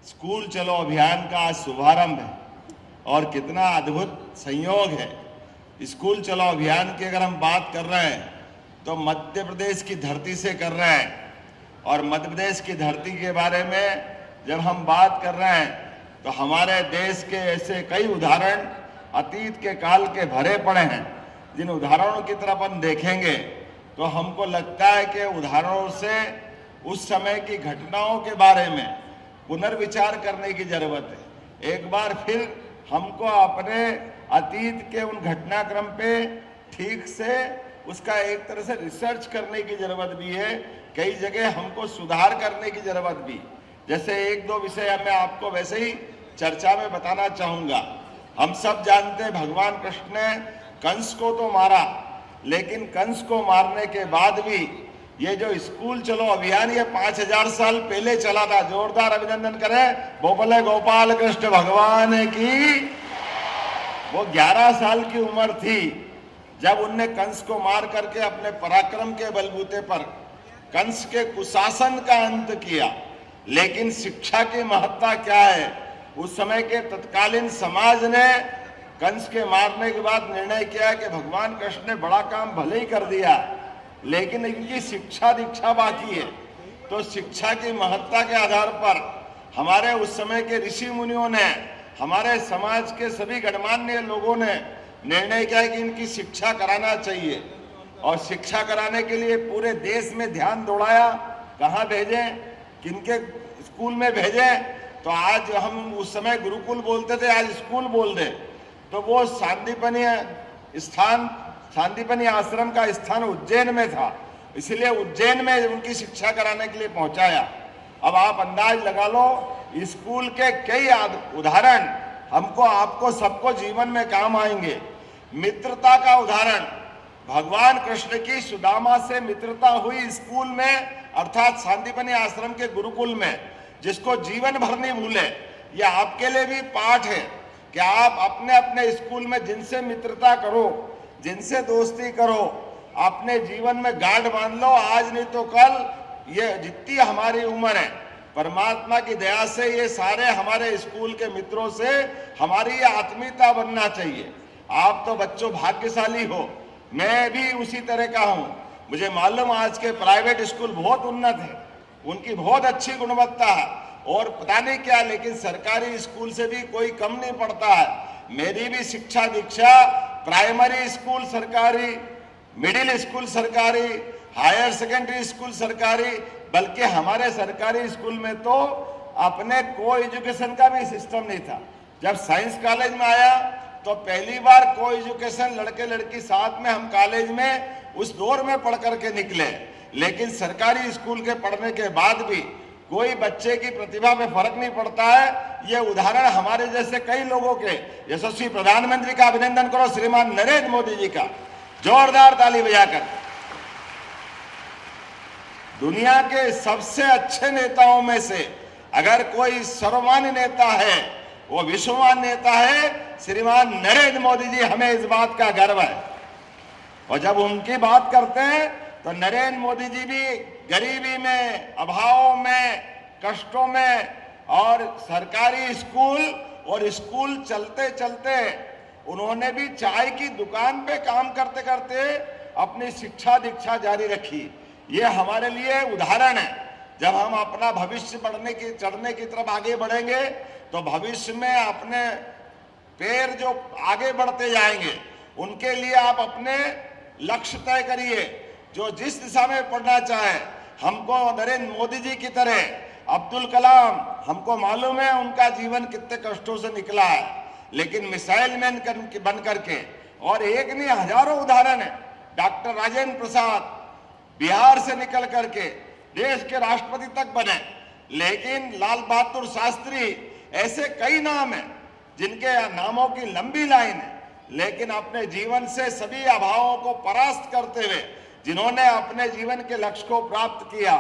School चलो अभियान का आज शुभारंभ है और कितना अद्भुत संयोग है। स्कूल चलो अभियान की अगर हम बात कर रहे हैं तो मध्य प्रदेश की धरती से कर रहे हैं, और मध्य प्रदेश की धरती के बारे में जब हम बात कर रहे हैं तो हमारे देश के ऐसे कई उदाहरण अतीत के काल के भरे पड़े हैं, जिन उदाहरणों की तरफ हम देखेंगे तो हमको लगता है कि उदाहरणों से उस समय की घटनाओं के बारे में पुनर्विचार करने की जरूरत है। एक बार फिर हमको अपने अतीत के उन घटनाक्रम पे ठीक से उसका एक तरह से रिसर्च करने की जरूरत भी है। कई जगह हमको सुधार करने की जरूरत भी। जैसे एक दो विषय मैं आपको वैसे ही चर्चा में बताना चाहूंगा। हम सब जानते हैं भगवान कृष्ण ने कंस को तो मारा, लेकिन कंस को मारने के बाद भी ये जो स्कूल चलो अभियान ये 5000 साल पहले चला था। जोरदार अभिनंदन करें बोले गोपाल कृष्ण भगवान की। वो 11 साल की उम्र थी जब उनने कंस को मार करके अपने पराक्रम के बलबूते पर कंस के कुशासन का अंत किया। लेकिन शिक्षा की महत्ता क्या है? उस समय के तत्कालीन समाज ने कंस के मारने के बाद निर्णय किया कि भगवान कृष्ण ने बड़ा काम भले ही कर दिया, लेकिन इनकी शिक्षा दीक्षा बाकी है। तो शिक्षा की महत्ता के आधार पर हमारे उस समय के ऋषि मुनियों ने, हमारे समाज के सभी गणमान्य लोगों ने निर्णय किया कि इनकी शिक्षा कराना चाहिए, और शिक्षा कराने के लिए पूरे देश में ध्यान दौड़ाया। कहाँ भेजें, किनके स्कूल में भेजें? तो आज हम उस समय गुरुकुल बोलते थे, आज स्कूल बोल दे। तो वो सांदीपनि आश्रम का स्थान उज्जैन में था, इसलिए उज्जैन में उनकी शिक्षा कराने के लिए पहुंचाया। अब आप अंदाज लगा लो, स्कूल के कई उदाहरण हमको आपको सबको जीवन में काम आएंगे। मित्रता का उदाहरण, भगवान कृष्ण की सुदामा से मित्रता हुई स्कूल में, अर्थात सांदीपनि आश्रम के गुरुकुल में, जिसको जीवन भर नहीं भूले। ये आपके लिए भी पाठ है कि आप अपने अपने स्कूल में जिनसे मित्रता करो, जिनसे दोस्ती करो, अपने जीवन में गांठ बांध लो। आज नहीं तो कल ये जितनी हमारी उम्र है, परमात्मा की दया से ये सारे हमारे स्कूल के मित्रों से हमारी ये आत्मीयता बनना चाहिए। आप तो बच्चों भाग्यशाली हो, मैं भी उसी तरह का हूँ। मुझे मालूम आज के प्राइवेट स्कूल बहुत उन्नत है, उनकी बहुत अच्छी गुणवत्ता है और पता नहीं क्या, लेकिन सरकारी स्कूल से भी कोई कम नहीं पड़ता है। मेरी भी शिक्षा दीक्षा प्राइमरी स्कूल सरकारी, मिडिल स्कूल सरकारी, हायर सेकेंडरी स्कूल सरकारी, बल्कि हमारे सरकारी स्कूल में तो अपने को एजुकेशन का भी सिस्टम नहीं था। जब साइंस कॉलेज में आया तो पहली बार को एजुकेशन, लड़के लड़की साथ में हम कॉलेज में उस दौर में पढ़ करके निकले। लेकिन सरकारी स्कूल के पढ़ने के बाद भी कोई बच्चे की प्रतिभा में फर्क नहीं पड़ता है। ये उदाहरण हमारे जैसे कई लोगों के, यशस्वी प्रधानमंत्री का अभिनंदन करो, श्रीमान नरेंद्र मोदी जी का, जोरदार ताली बजाकर। दुनिया के सबसे अच्छे नेताओं में से अगर कोई सर्वमान्य नेता है, वो विश्वमान नेता है श्रीमान नरेंद्र मोदी जी। हमें इस बात का गर्व है। और जब उनकी बात करते हैं तो नरेंद्र मोदी जी भी गरीबी में, अभाव में, कष्टों में, और सरकारी स्कूल और स्कूल चलते चलते उन्होंने भी चाय की दुकान पे काम करते करते अपनी शिक्षा दीक्षा जारी रखी। ये हमारे लिए उदाहरण है। जब हम अपना भविष्य चढ़ने की तरफ आगे बढ़ेंगे तो भविष्य में अपने पैर जो आगे बढ़ते जाएंगे, उनके लिए आप अपने लक्ष्य तय करिए। जो जिस दिशा में पढ़ना चाहे, हमको नरेंद्र मोदी जी की तरह अब्दुल कलाम, हमको मालूम है उनका जीवन कितने कष्टों से निकला है, लेकिन मिसाइल मैन बन करके, और एक नहीं हजारों उदाहरण है। डॉक्टर राजेंद्र प्रसाद बिहार से निकल करके देश के राष्ट्रपति तक बने। लेकिन लाल बहादुर शास्त्री, ऐसे कई नाम हैं जिनके नामों की लंबी लाइन है, लेकिन अपने जीवन से सभी अभावों को परास्त करते हुए जिन्होंने अपने जीवन के लक्ष्य को प्राप्त किया।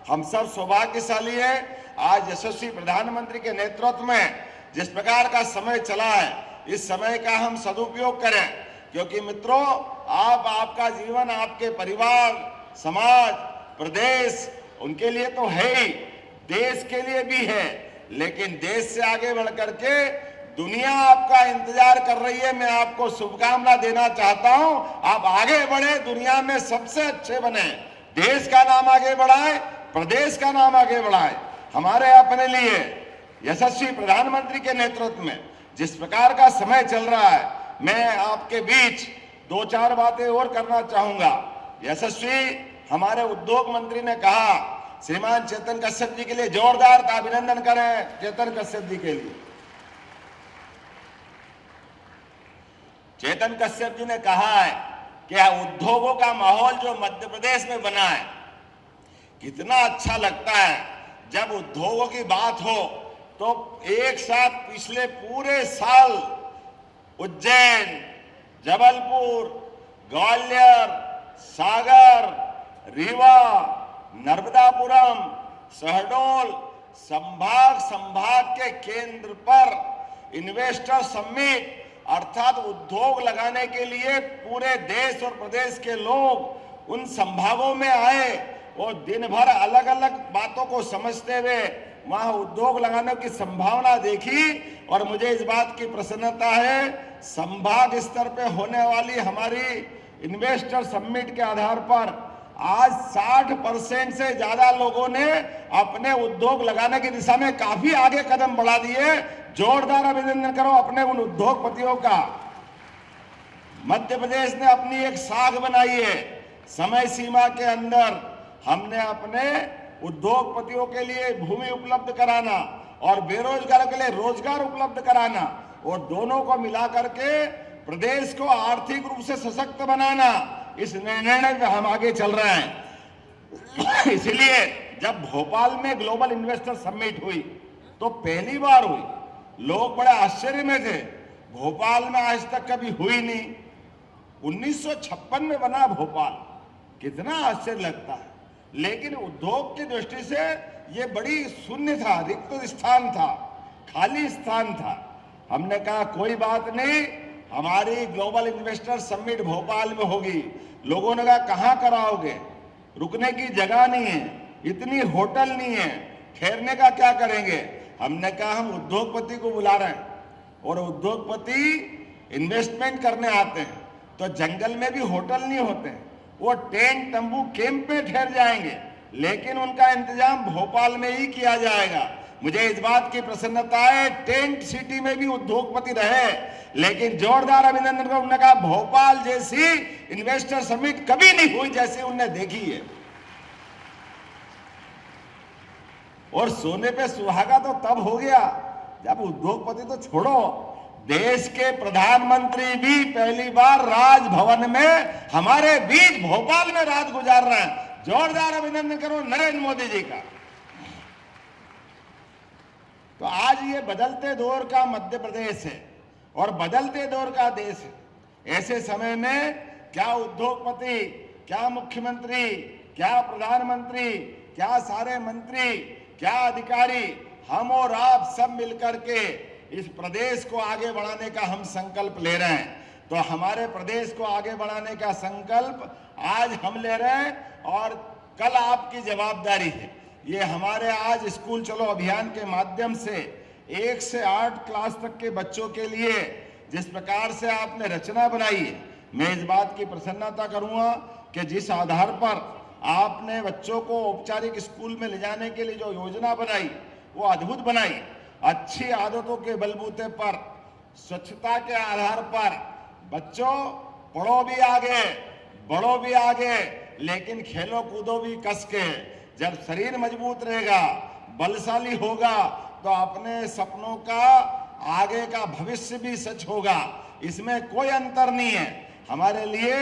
हम सब सौभाग्यशाली हैं। आज यशस्वी प्रधानमंत्री के नेतृत्व में जिस प्रकार का समय चला है, इस समय का हम सदुपयोग करें, क्योंकि मित्रों, आपका जीवन आपके परिवार, समाज, प्रदेश, उनके लिए तो है ही, देश के लिए भी है। लेकिन देश से आगे बढ़ करके दुनिया आपका इंतजार कर रही है। मैं आपको शुभकामना देना चाहता हूं, आप आगे बढ़े, दुनिया में सबसे अच्छे बने, देश का नाम आगे बढ़ाए, प्रदेश का नाम आगे बढ़ाए। हमारे अपने लिए यशस्वी प्रधानमंत्री के नेतृत्व में जिस प्रकार का समय चल रहा है, मैं आपके बीच दो चार बातें और करना चाहूंगा। यशस्वी हमारे उद्योग मंत्री ने कहा, श्रीमान चेतन कश्यप जी के लिए जोरदार का अभिनंदन करें। चेतन कश्यप जी के लिए, चेतन कश्यप जी ने कहा है कि उद्योगों का माहौल जो मध्य प्रदेश में बना है, कितना अच्छा लगता है। जब उद्योगों की बात हो तो एक साथ पिछले पूरे साल उज्जैन, जबलपुर, ग्वालियर, सागर, रीवा, नर्मदापुरम, शहडोल संभाग के केंद्र पर इन्वेस्टर समिट अर्थात उद्योग लगाने के लिए पूरे देश और प्रदेश के लोग उन संभागों में आए और दिन भर अलग अलग बातों को समझते हुए वहां उद्योग लगाने की संभावना देखी। और मुझे इस बात की प्रसन्नता है, संभाग स्तर पे होने वाली हमारी इन्वेस्टर समिट के आधार पर आज 60% से ज्यादा लोगों ने अपने उद्योग लगाने की दिशा में काफी आगे कदम बढ़ा दिए। जोरदार अभिनंदन करो अपने उन उद्योगपतियों का। मध्य प्रदेश ने अपनी एक साख बनाई है, समय सीमा के अंदर हमने अपने उद्योगपतियों के लिए भूमि उपलब्ध कराना और बेरोजगारों के लिए रोजगार उपलब्ध कराना, और दोनों को मिलाकर के प्रदेश को आर्थिक रूप से सशक्त बनाना, इस निर्णय में हम आगे चल रहे हैं। इसलिए जब भोपाल में ग्लोबल इन्वेस्टर समिट हुई तो पहली बार हुई, लोग बड़े आश्चर्य में थे, भोपाल में आज तक कभी हुई नहीं। 1956 में बना भोपाल, कितना आश्चर्य लगता है। लेकिन उद्योग की दृष्टि से ये बड़ी शून्य था, रिक्त स्थान था, खाली स्थान था। हमने कहा कोई बात नहीं, हमारी ग्लोबल इन्वेस्टर समिट भोपाल में होगी। लोगों ने कहा कहां कराओगे, रुकने की जगह नहीं है, इतनी होटल नहीं है, ठहरने का क्या करेंगे। हमने कहा हम उद्योगपति को बुला रहे हैं, और उद्योगपति इन्वेस्टमेंट करने आते हैं तो जंगल में भी होटल नहीं होते हैं, वो टेंट तंबू कैंप में ठहर जाएंगे, लेकिन उनका इंतजाम भोपाल में ही किया जाएगा। मुझे इस बात की प्रसन्नता है, टेंट सिटी में भी उद्योगपति रहे, लेकिन जोरदार अभिनंदन को उन्होंने कहा भोपाल जैसी इन्वेस्टर समिट कभी नहीं हुई जैसी उन्होंने देखी है। और सोने पे सुहागा तो तब हो गया जब उद्योगपति तो छोड़ो, देश के प्रधानमंत्री भी पहली बार राजभवन में हमारे बीच भोपाल में रात गुजार रहे हैं। जोरदार अभिनंदन करो नरेंद्र मोदी जी का। तो आज ये बदलते दौर का मध्य प्रदेश है और बदलते दौर का देश है। ऐसे समय में क्या उद्योगपति, क्या मुख्यमंत्री, क्या प्रधानमंत्री, क्या सारे मंत्री, क्या अधिकारी, हम और आप सब मिलकर के इस प्रदेश को आगे बढ़ाने का हम संकल्प ले रहे हैं। तो हमारे प्रदेश को आगे बढ़ाने का संकल्प आज हम ले रहे हैं और कल आपकी जवाबदारी है। ये हमारे आज स्कूल चलो अभियान के माध्यम से 1 से 8 क्लास तक के बच्चों के लिए जिस प्रकार से आपने रचना बनाई है, मैं इस बात की प्रसन्नता करूंगा कि जिस आधार पर आपने बच्चों को औपचारिक स्कूल में ले जाने के लिए जो योजना बनाई वो अद्भुत बनाई। अच्छी आदतों के बलबूते पर, स्वच्छता के आधार पर बच्चों पढ़ो भी आगे, बढ़ो भी आगे, लेकिन खेलो कूदो भी कस के। जब शरीर मजबूत रहेगा, बलशाली होगा, तो अपने सपनों का आगे का भविष्य भी सच होगा। इसमें कोई अंतर नहीं है। हमारे लिए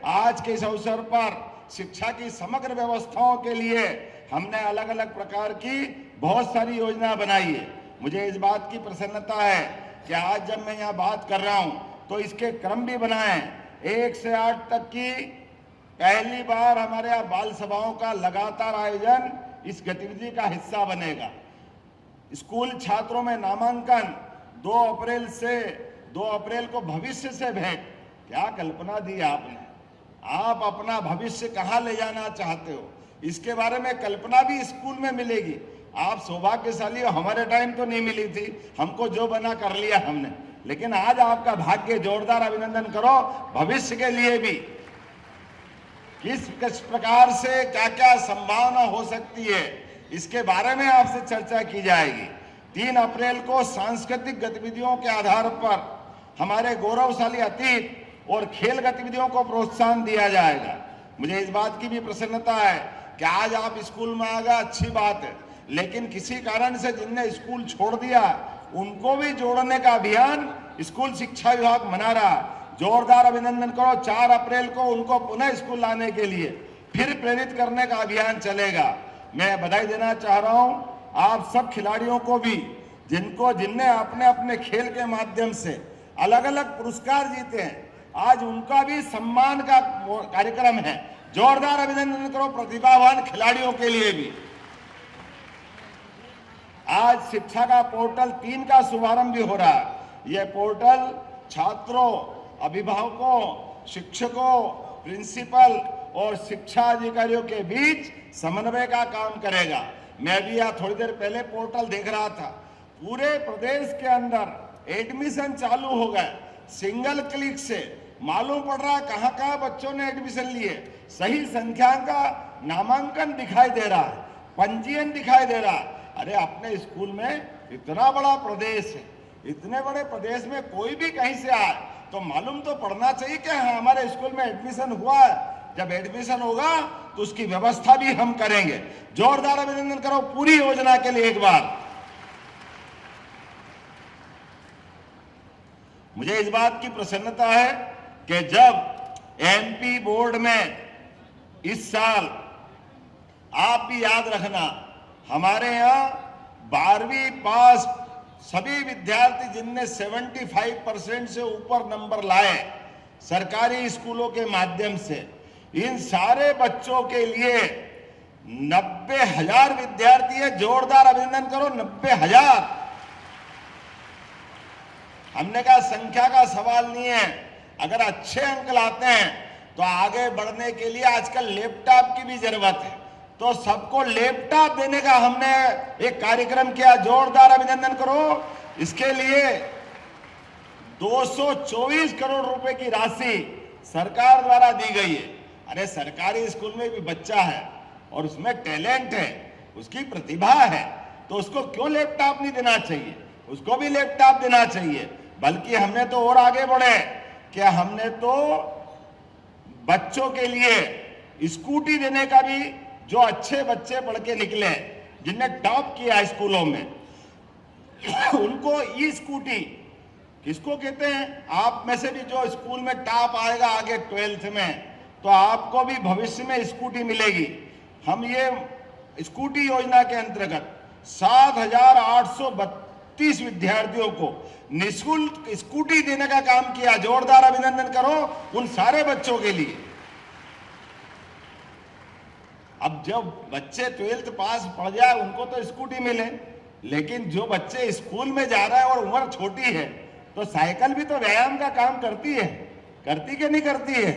आज के इस अवसर पर शिक्षा की समग्र व्यवस्थाओं के लिए हमने अलग अलग प्रकार की बहुत सारी योजना बनाई है। मुझे इस बात की प्रसन्नता है कि आज जब मैं यहाँ बात कर रहा हूँ तो इसके क्रम भी बनाए। 1 से 8 तक की पहली बार हमारे यहाँ बाल सभाओं का लगातार आयोजन इस गतिविधि का हिस्सा बनेगा। स्कूल छात्रों में नामांकन 2 अप्रैल से 2 अप्रैल को भविष्य से भेंट। क्या कल्पना दी आपने, आप अपना भविष्य कहाँ ले जाना चाहते हो, इसके बारे में कल्पना भी स्कूल में मिलेगी। आप सौभाग्यशाली हो, हमारे टाइम तो नहीं मिली थी, हमको जो बना कर लिया हमने, लेकिन आज आपका भाग्य, जोरदार अभिनंदन करो। भविष्य के लिए भी किस प्रकार से क्या क्या संभावना हो सकती है, इसके बारे में आपसे चर्चा की जाएगी। 3 अप्रैल को सांस्कृतिक गतिविधियों के आधार पर हमारे गौरवशाली अतीत और खेल गतिविधियों को प्रोत्साहन दिया जाएगा। मुझे इस बात की भी प्रसन्नता है कि आज आप स्कूल में आ गए, अच्छी बात है, लेकिन किसी कारण से जिनने स्कूल छोड़ दिया उनको भी जोड़ने का अभियान स्कूल शिक्षा विभाग मना रहा है। जोरदार अभिनंदन करो। 4 अप्रैल को उनको पुनः स्कूल लाने के लिए फिर प्रेरित करने का अभियान चलेगा। मैं बधाई देना चाह रहा हूं आप सब खिलाड़ियों को भी, जिनने अपने अपने खेल के माध्यम से अलग अलग पुरस्कार जीते हैं। आज उनका भी सम्मान का कार्यक्रम है। जोरदार अभिनंदन करो प्रतिभावान खिलाड़ियों के लिए भी। आज शिक्षा का पोर्टल 3 का शुभारंभ भी हो रहा है। यह पोर्टल छात्रों, अभिभावकों, शिक्षकों, प्रिंसिपल और शिक्षा अधिकारियों के बीच समन्वय का काम करेगा। मैं भी यहाँ थोड़ी देर पहले पोर्टल देख रहा था। पूरे प्रदेश के अंदर एडमिशन चालू हो गए। सिंगल क्लिक से मालूम पड़ रहा है कहाँ कहाँ बच्चों ने एडमिशन लिए। सही संख्या का नामांकन दिखाई दे रहा है, पंजीयन दिखाई दे रहा है। अरे अपने स्कूल में इतना बड़ा प्रदेश है, इतने बड़े प्रदेश में कोई भी कहीं से आए तो मालूम तो पड़ना चाहिए कि हाँ हमारे स्कूल में एडमिशन हुआ है। जब एडमिशन होगा तो उसकी व्यवस्था भी हम करेंगे। जोरदार अभिनंदन करो पूरी योजना के लिए एक बार। मुझे इस बात की प्रसन्नता है कि जब एमपी बोर्ड में इस साल, आप भी याद रखना, हमारे यहाँ 12वीं पास सभी विद्यार्थी जिनने 75% से ऊपर नंबर लाए सरकारी स्कूलों के माध्यम से, इन सारे बच्चों के लिए 90,000 विद्यार्थी है। जोरदार अभिनंदन करो। 90,000। हमने कहा संख्या का सवाल नहीं है, अगर अच्छे अंक लाते हैं तो आगे बढ़ने के लिए आजकल लैपटॉप की भी जरूरत है, तो सबको लैपटॉप देने का हमने एक कार्यक्रम किया। जोरदार अभिनंदन करो। इसके लिए 224 करोड़ रुपए की राशि सरकार द्वारा दी गई है। अरे सरकारी स्कूल में भी बच्चा है और उसमें टैलेंट है, उसकी प्रतिभा है, तो उसको क्यों लैपटॉप नहीं देना चाहिए? उसको भी लैपटॉप देना चाहिए। बल्कि हमने तो और आगे बढ़े कि हमने तो बच्चों के लिए स्कूटी देने का भी, जो अच्छे बच्चे पढ़ के निकले, जिनने टॉप किया स्कूलों में, उनको ई स्कूटी किसको कहते हैं? आप में से भी जो स्कूल में टॉप आएगा आगे 12th में, तो आपको भी भविष्य में स्कूटी मिलेगी। हम ये स्कूटी योजना के अंतर्गत 7,832 विद्यार्थियों को निःशुल्क स्कूटी देने का काम किया। जोरदार अभिनंदन करो उन सारे बच्चों के लिए। अब जब बच्चे 12th पास पढ़ जाए उनको तो स्कूटी मिले, लेकिन जो बच्चे स्कूल में जा रहा है और उम्र छोटी है, तो साइकिल भी तो व्यायाम का काम करती है, करती कि नहीं करती है?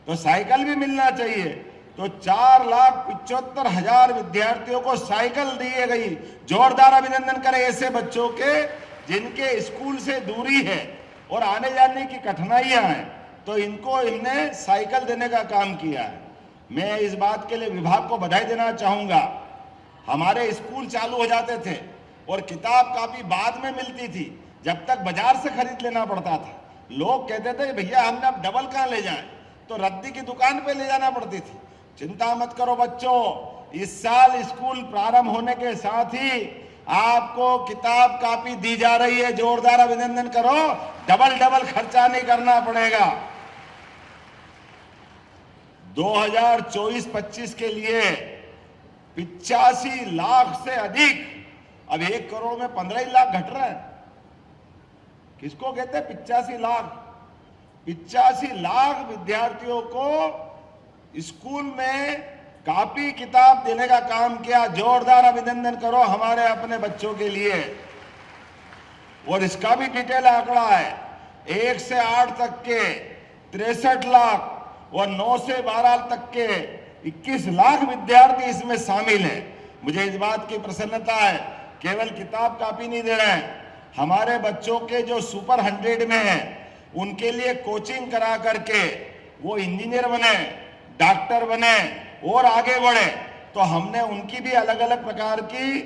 तो साइकिल भी मिलना चाहिए। तो 4,75,000 विद्यार्थियों को साइकिल दी गई। जोरदार अभिनंदन करें ऐसे बच्चों के जिनके स्कूल से दूरी है और आने जाने की कठिनाइयां हैं, तो इनको इनने साइकिल देने का काम किया है। मैं इस बात के लिए विभाग को बधाई देना चाहूंगा। हमारे स्कूल चालू हो जाते थे और किताब कापी बाद में मिलती थी, जब तक बाजार से खरीद लेना पड़ता था। लोग कहते थे भैया हमने अब डबल कहाँ ले जाएं, तो रद्दी की दुकान पे ले जाना पड़ती थी। चिंता मत करो बच्चों, इस साल स्कूल प्रारंभ होने के साथ ही आपको किताब कापी दी जा रही है। जोरदार अभिनंदन करो। डबल खर्चा नहीं करना पड़ेगा। 2024-25 के लिए 85 लाख से अधिक, अब 1 करोड़ में 15 लाख घट रहा है। किसको कहते हैं 85 लाख? 85 लाख विद्यार्थियों को स्कूल में कापी किताब देने का काम किया। जोरदार अभिनंदन करो हमारे अपने बच्चों के लिए। और इसका भी डिटेल आंकड़ा है। 1 से 8 तक के 63 लाख और 9 से 12 तक के 21 लाख विद्यार्थी इसमें शामिल हैं। मुझे इस बात की प्रसन्नता है, केवल किताब कापी नहीं दे रहे हैं, हमारे बच्चों के जो सुपर 100 में हैं उनके लिए कोचिंग करा करके वो इंजीनियर बने, डॉक्टर बने और आगे बढ़े। तो हमने उनकी भी अलग अलग प्रकार की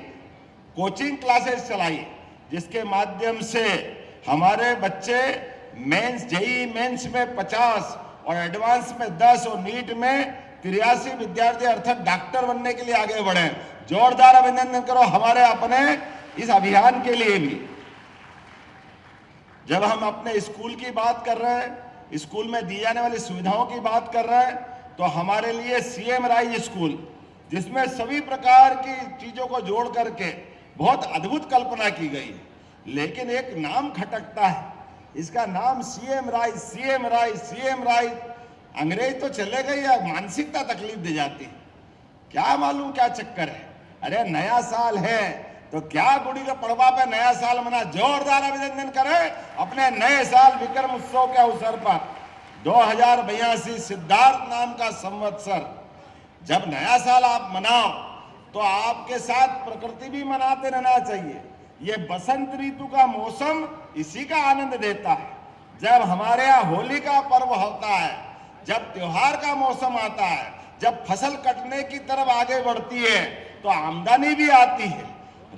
कोचिंग क्लासेस चलाई, जिसके माध्यम से हमारे बच्चे मेंस जेईई मेंस में 50 और एडवांस में 10 और नीट में 83 विद्यार्थी अर्थात डॉक्टर बनने के लिए आगे बढ़े। जोरदार अभिनंदन करो हमारे अपने इस अभियान के लिए भी। जब हम अपने स्कूल की बात कर रहे हैं, स्कूल में दी जाने वाली सुविधाओं की बात कर रहे हैं, तो हमारे लिए सीएम राइज स्कूल, जिसमें सभी प्रकार की चीजों को जोड़ करके बहुत अद्भुत कल्पना की गई है, लेकिन एक नाम खटकता है, इसका नाम CM rise, CM rise, CM rise. अंग्रेज तो चले गए या मानसिकता तकलीफ दे जाती है, क्या मालूम क्या चक्कर है। अरे नया साल है तो क्या गुड़ी का पड़वा पे नया साल मना। जोरदार अभिनंदन करें अपने नए साल विक्रम उत्सव के अवसर पर 2082 सिद्धार्थ नाम का संवत्सर। जब नया साल आप मनाओ तो आपके साथ प्रकृति भी मनाते रहना चाहिए। ये बसंत ऋतु का मौसम इसी का आनंद देता है। जब हमारे यहाँ होली का पर्व होता है, जब त्योहार का मौसम आता है, जब फसल कटने की तरफ आगे बढ़ती है तो आमदनी भी आती है।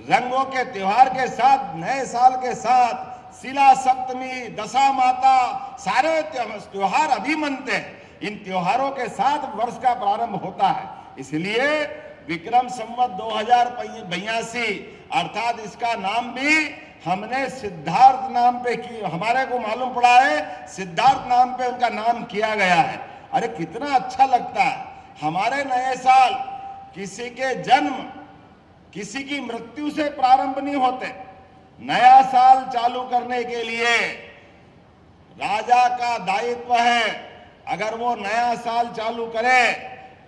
रंगों के त्योहार के साथ, नए साल के साथ शिला सप्तमी, दशा माता, सारे त्योहार अभी मनते हैं। इन त्योहारों के साथ वर्ष का प्रारंभ होता है। इसलिए विक्रम संवत 2082 अर्थात इसका नाम भी हमने सिद्धार्थ नाम पे की। हमारे को मालूम पड़ा है सिद्धार्थ नाम पे उनका नाम किया गया है। अरे कितना अच्छा लगता है। हमारे नए साल किसी के जन्म, किसी की मृत्यु से प्रारंभ नहीं होते। नया साल चालू करने के लिए राजा का दायित्व है। अगर वो नया साल चालू करे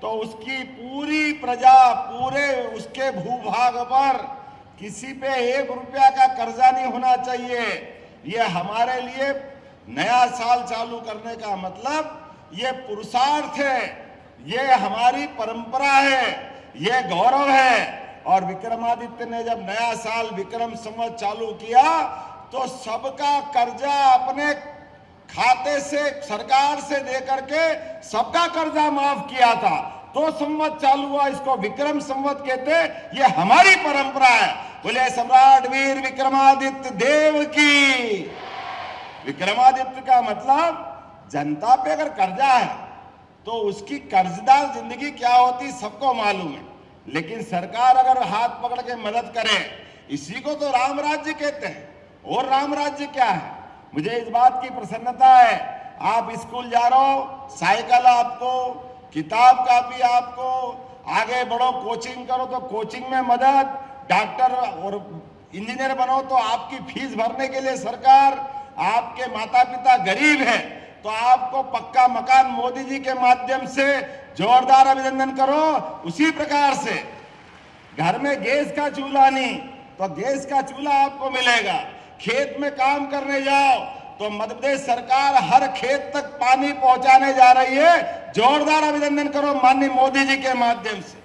तो उसकी पूरी प्रजा, पूरे उसके भूभाग पर किसी पे 1 रुपया का कर्जा नहीं होना चाहिए। ये हमारे लिए नया साल चालू करने का मतलब ये पुरुषार्थ है, ये हमारी परंपरा है, ये गौरव है। और विक्रमादित्य ने जब नया साल विक्रम संवत चालू किया तो सबका कर्जा अपने खाते से, सरकार से दे करके सबका कर्जा माफ किया था। तो संवत चालू हुआ, इसको विक्रम संवत कहते। ये हमारी परंपरा है। बोले सम्राट वीर विक्रमादित्य देव की। विक्रमादित्य का मतलब जनता पे अगर कर्जा है तो उसकी कर्जदार जिंदगी क्या होती सबको मालूम है। लेकिन सरकार अगर हाथ पकड़ के मदद करे, इसी को तो राम राज्य कहते हैं। और राम राज्य क्या है? मुझे इस बात की प्रसन्नता है, आप स्कूल जा रहे हो, साइकिल आपको, किताब कापी आपको, आगे बढ़ो, कोचिंग करो तो कोचिंग में मदद, डॉक्टर और इंजीनियर बनो तो आपकी फीस भरने के लिए सरकार, आपके माता पिता गरीब हैं तो आपको पक्का मकान मोदी जी के माध्यम से। जोरदार अभिनंदन करो। उसी प्रकार से घर में गैस का चूल्हा नहीं तो गैस का चूल्हा आपको मिलेगा। खेत में काम करने जाओ तो मध्य प्रदेश सरकार हर खेत तक पानी पहुंचाने जा रही है। जोरदार अभिनंदन करो माननीय मोदी जी के माध्यम से।